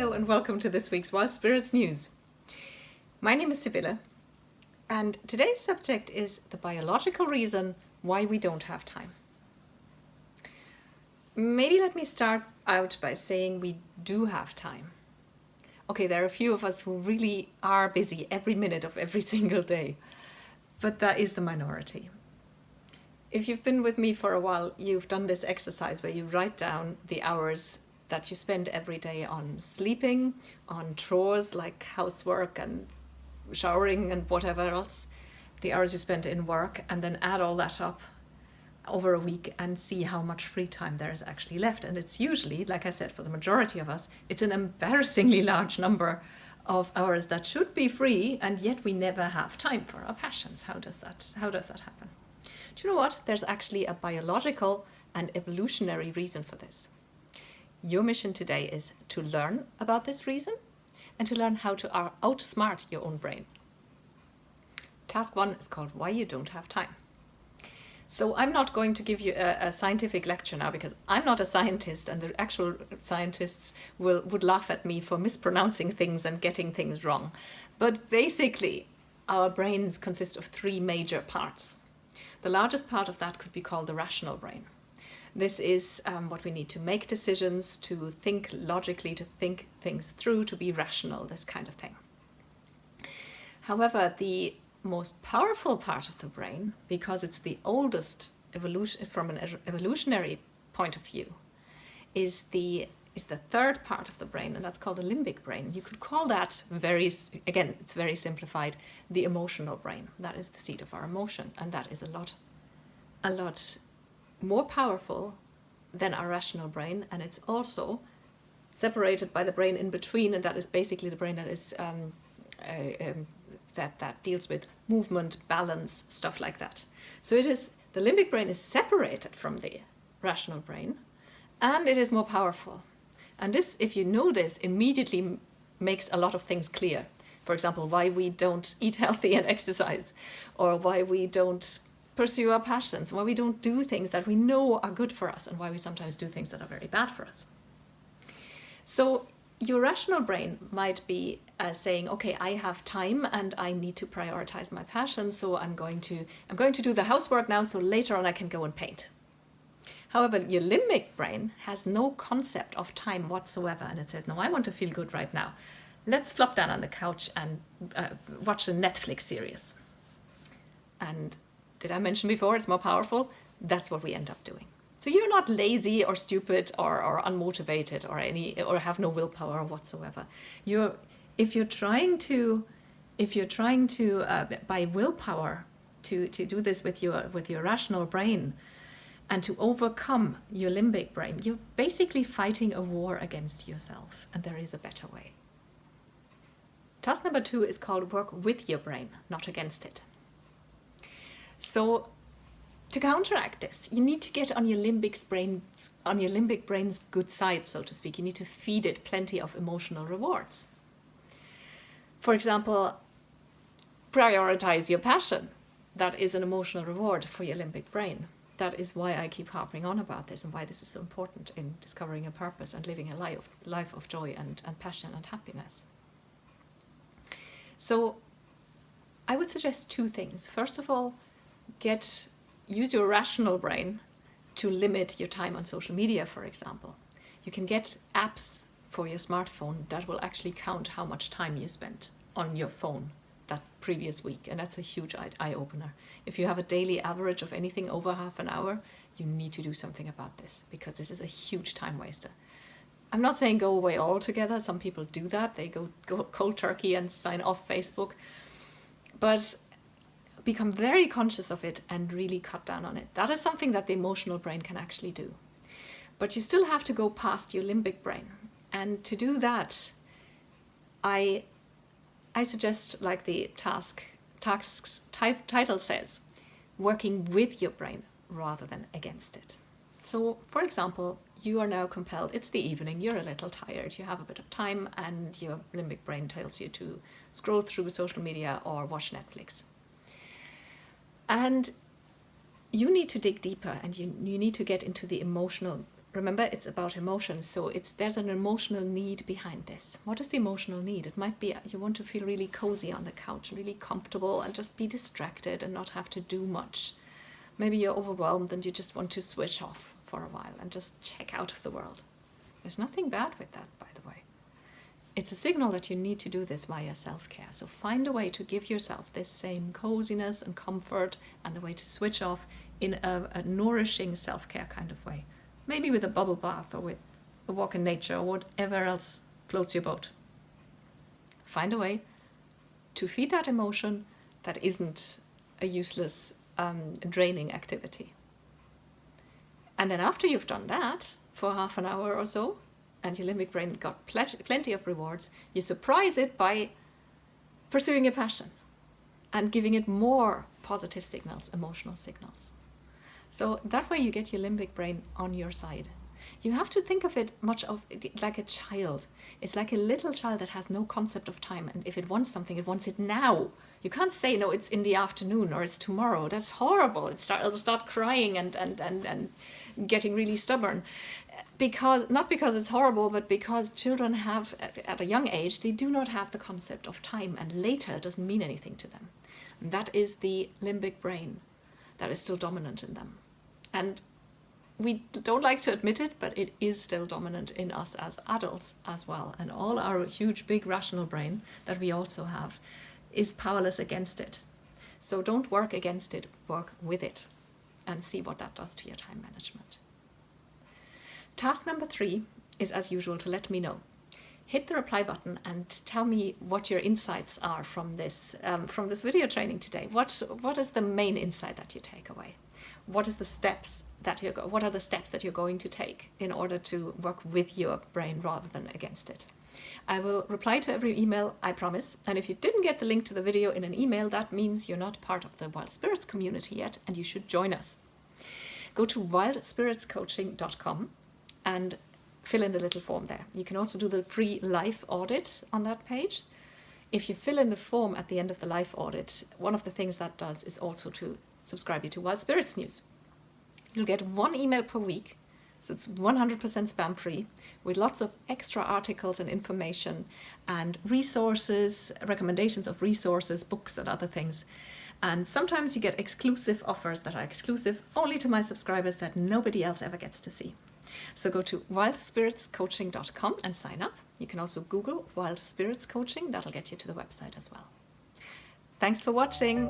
Hello and welcome to this week's Wild Spirits News. My name is Sibylle, and today's subject is the biological reason why we don't have time. Maybe let me start out by saying we do have time. Okay, there are a few of us who really are busy every minute of every single day, but that is the minority. If you've been with me for a while, you've done this exercise where you write down the hours that you spend every day on sleeping, on chores like housework and showering and whatever else, the hours you spend in work, and then add all that up over a week and see how much free time there is actually left. And it's usually, like I said, for the majority of us, it's an embarrassingly large number of hours that should be free, and yet we never have time for our passions. How does that happen? Do you know what? There's actually a biological and evolutionary reason for this. Your mission today is to learn about this reason and to learn how to outsmart your own brain. Task 1 is called Why You Don't Have Time. So I'm not going to give you a scientific lecture now because I'm not a scientist, and the actual scientists would laugh at me for mispronouncing things and getting things wrong. But basically, our brains consist of 3 major parts. The largest part of that could be called the rational brain. This is what we need to make decisions, to think logically, to think things through, to be rational, this kind of thing. However, the most powerful part of the brain, because it's the oldest evolution from an evolutionary point of view, is the third part of the brain, and that's called the limbic brain. You could call that it's very simplified, the emotional brain. That is the seat of our emotions, and that is a lot more powerful than our rational brain, and it's also separated by the brain in between, and that is basically the brain that is that deals with movement, balance, stuff like that. So the limbic brain is separated from the rational brain, and it is more powerful. And this, if you know this, immediately makes a lot of things clear. For example, why we don't eat healthy and exercise, or why we don't pursue our passions, why we don't do things that we know are good for us, and why we sometimes do things that are very bad for us. So your rational brain might be saying, okay, I have time and I need to prioritize my passions, so I'm going to do the housework now, so later on I can go and paint. However, your limbic brain has no concept of time whatsoever, and it says, no, I want to feel good right now. Let's flop down on the couch and watch a Netflix series. And did I mention before it's more powerful? That's what we end up doing. So you're not lazy or stupid or unmotivated or have no willpower whatsoever. If you're trying to by willpower to do this with your rational brain and to overcome your limbic brain, you're basically fighting a war against yourself, and there is a better way. Task number 2 is called Work with your brain, not against it. So to counteract this, you need to get on your limbic brain's good side, so to speak. You need to feed it plenty of emotional rewards. For example, prioritize your passion. That is an emotional reward for your limbic brain. That is why I keep harping on about this and why this is so important in discovering a purpose and living a life of joy and passion and happiness. So I would suggest 2 things. First of all, use your rational brain to limit your time on social media, for example. You can get apps for your smartphone that will actually count how much time you spent on your phone that previous week, and that's a huge eye-opener. If you have a daily average of anything over half an hour, you need to do something about this, because this is a huge time waster. I'm not saying go away altogether. Some people do that. They go cold turkey and sign off Facebook. But become very conscious of it and really cut down on it. That is something that the emotional brain can actually do. But you still have to go past your limbic brain. And to do that, I suggest, like the task's title says, working with your brain rather than against it. So, for example, you are now compelled, it's the evening, you're a little tired, you have a bit of time, and your limbic brain tells you to scroll through social media or watch Netflix. And you need to dig deeper, and you need to get into the emotional remember, it's about emotions, so there's an emotional need behind this. What is the emotional need? It might be you want to feel really cozy on the couch, really comfortable, and just be distracted and not have to do much. Maybe you're overwhelmed and you just want to switch off for a while and just check out of the world. There's nothing bad with that, by the way. It's a signal that you need to do this via self-care. So find a way to give yourself this same coziness and comfort and the way to switch off in a nourishing self-care kind of way. Maybe with a bubble bath or with a walk in nature or whatever else floats your boat. Find a way to feed that emotion that isn't a useless, draining activity. And then after you've done that for half an hour or so, and your limbic brain got plenty of rewards, you surprise it by pursuing your passion and giving it more positive signals, emotional signals. So that way you get your limbic brain on your side. You have to think of it much of like a child. It's like a little child that has no concept of time, and if it wants something, it wants it now. You can't say, no, it's in the afternoon or it's tomorrow. That's horrible. It'll start crying and getting really stubborn. Not because it's horrible, but because children have, at a young age, they do not have the concept of time, and later doesn't mean anything to them. And that is the limbic brain that is still dominant in them. And we don't like to admit it, but it is still dominant in us as adults as well. And all our huge, big rational brain that we also have is powerless against it. So don't work against it, work with it, and see what that does to your time management. Task number 3 is, as usual, to let me know. Hit the reply button and tell me what your insights are from this video training today. What is the main insight that you take away? What are the steps that you're going to take in order to work with your brain rather than against it? I will reply to every email, I promise. And if you didn't get the link to the video in an email, that means you're not part of the Wild Spirits community yet, and you should join us. Go to wildspiritscoaching.com and fill in the little form there. You can also do the free life audit on that page. If you fill in the form at the end of the life audit, one of the things that does is also to subscribe you to Wild Spirits News. You'll get 1 email per week, so it's 100% spam free, with lots of extra articles and information and resources, recommendations of resources, books and other things. And sometimes you get exclusive offers that are exclusive only to my subscribers that nobody else ever gets to see. So go to wildspiritscoaching.com and sign up. You can also Google Wild Spirits Coaching. That'll get you to the website as well. Thanks for watching.